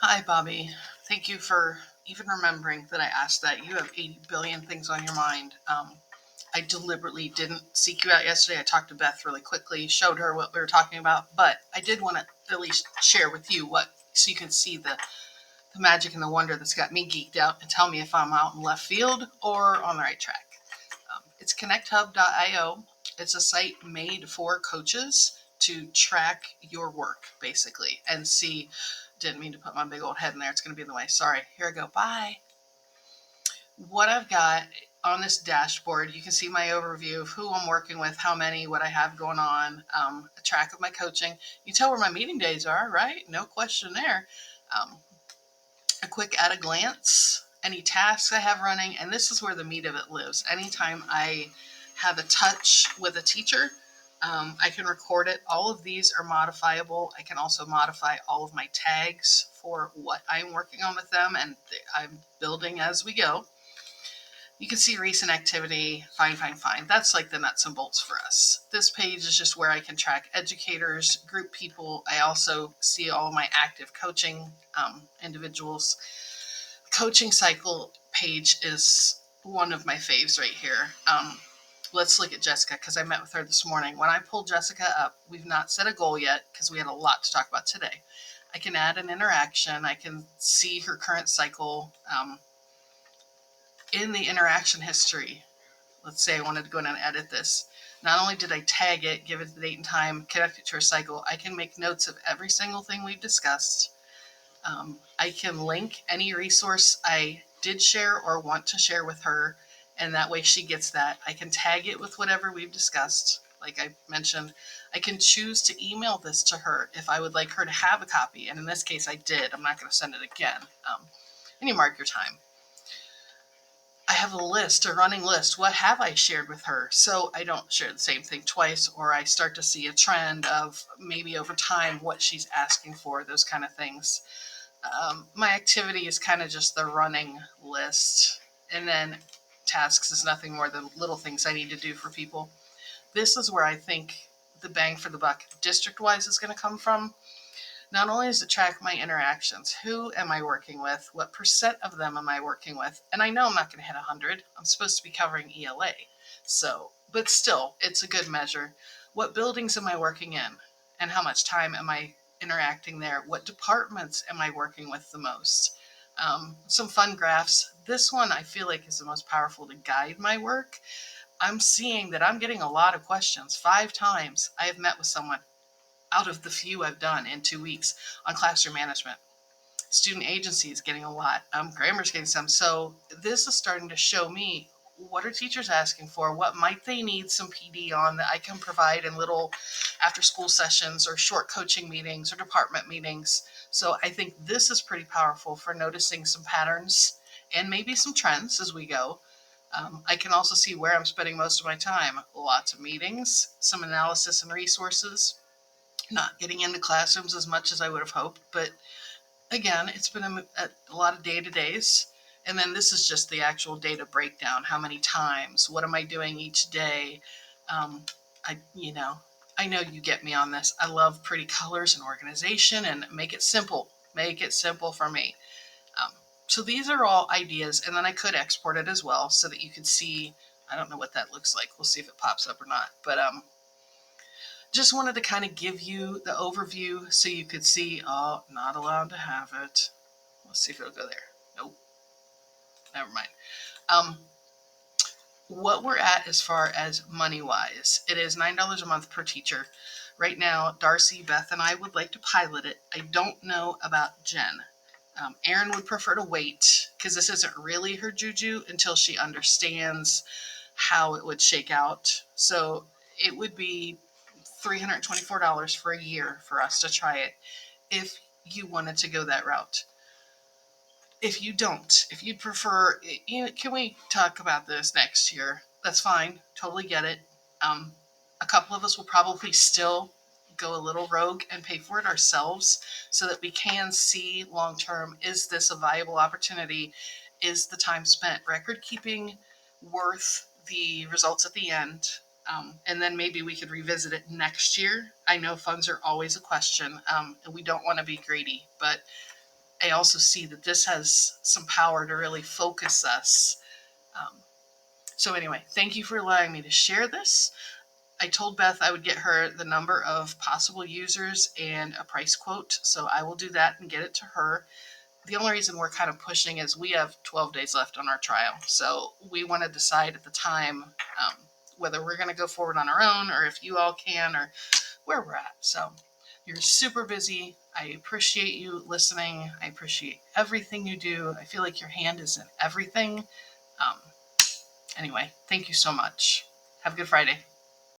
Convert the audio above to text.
Hi, Bobby. Thank you for even remembering that I asked that. You have 80 billion things on your mind. I deliberately didn't seek you out yesterday. I talked to Beth really quickly, showed her what we were talking about, but I did want to at least share with you what, so you can see the magic and the wonder that's got me geeked out and tell me if I'm out in left field or on the right track. It's connecthub.io. It's a site made for coaches to track your work, basically, and see. Didn't mean to put my big old head in there. It's going to be in the way. Sorry. Here I go. Bye. What I've got on this dashboard, you can see my overview of who I'm working with, how many, what I have going on, a track of my coaching. You tell where my meeting days are, right? No question there. Um, a quick at a glance, any tasks I have running, and this is where the meat of it lives. Anytime I have a touch with a teacher, I can record it. All of these are modifiable. I can also modify all of my tags for what I'm working on with them, and I'm building as we go. You can see recent activity, fine. That's like the nuts and bolts for us. This page is just where I can track educators, group people. I also see all of my active coaching individuals. Coaching cycle page is one of my faves right here. Let's look at Jessica because I met with her this morning. When I pull Jessica up, we've not set a goal yet because we had a lot to talk about today. I can add an interaction. I can see her current cycle in the interaction history. Let's say I wanted to go in and edit this. Not only did I tag it, give it the date and time, connect it to her cycle, I can make notes of every single thing we've discussed. I can link any resource I did share or want to share with her, and that way she gets that. I can tag it with whatever we've discussed. Like I mentioned, I can choose to email this to her if I would like her to have a copy, and in this case I did. I'm not going to send it again. And you mark your time. I have a list, a running list. What have I shared with her? So I don't share the same thing twice, or I start to see a trend of maybe over time what she's asking for, those kind of things. My activity is kind of just the running list. And then tasks is nothing more than little things I need to do for people. This is where I think the bang for the buck district wise is going to come from. Not only does it track my interactions, who am I working with? What percent of them am I working with? And I know I'm not going to hit 100. I'm supposed to be covering ELA. So, but still, it's a good measure. What buildings am I working in? And how much time am I interacting there? What departments am I working with the most? Some fun graphs. This one I feel like is the most powerful to guide my work. I'm seeing that I'm getting a lot of questions. 5 times I have met with someone out of the few I've done in 2 weeks on classroom management. Student agency is getting a lot. Grammar's getting some. So this is starting to show me what are teachers asking for? What might they need some PD on that I can provide in little after school sessions or short coaching meetings or department meetings? So I think this is pretty powerful for noticing some patterns and maybe some trends as we go. I can also see where I'm spending most of my time. Lots of meetings, some analysis and resources, not getting into classrooms as much as I would have hoped. But again, it's been a lot of day-to-days. And then this is just the actual data breakdown. How many times? What am I doing each day? Um, I, you know, I know you get me on this. I love pretty colors and organization, and make it simple. Make it simple for me. Um, so these are all ideas, and then I could export it as well so that you can see. I don't know what that looks like. We'll see if it pops up or not. But just wanted to kind of give you the overview so you could see. Oh, not allowed to have it. Let's see if it'll go there. Nope, never mind. Um, what we're at as far as money wise, it is $9 a month per teacher. Right now, Darcy, Beth, and I would like to pilot it. I don't know about Jen. Erin would prefer to wait because this isn't really her juju until she understands how it would shake out. So it would be $324 for a year for us to try it if you wanted to go that route. If you don't, if you'd prefer, can we talk about this next year? That's fine. Totally get it. A couple of us will probably still go a little rogue and pay for it ourselves so that we can see long term, is this a viable opportunity? Is the time spent record keeping worth the results at the end? And then maybe we could revisit it next year. I know funds are always a question, and we don't want to be greedy, but I also see that this has some power to really focus us. So anyway, thank you for allowing me to share this. I told Beth I would get her the number of possible users and a price quote, so I will do that and get it to her. The only reason we're kind of pushing is we have 12 days left on our trial, so we want to decide at the time whether we're going to go forward on our own or if you all can or where we're at. So you're super busy. I appreciate you listening. I appreciate everything you do. I feel like your hand is in everything. Anyway, thank you so much. Have a good Friday.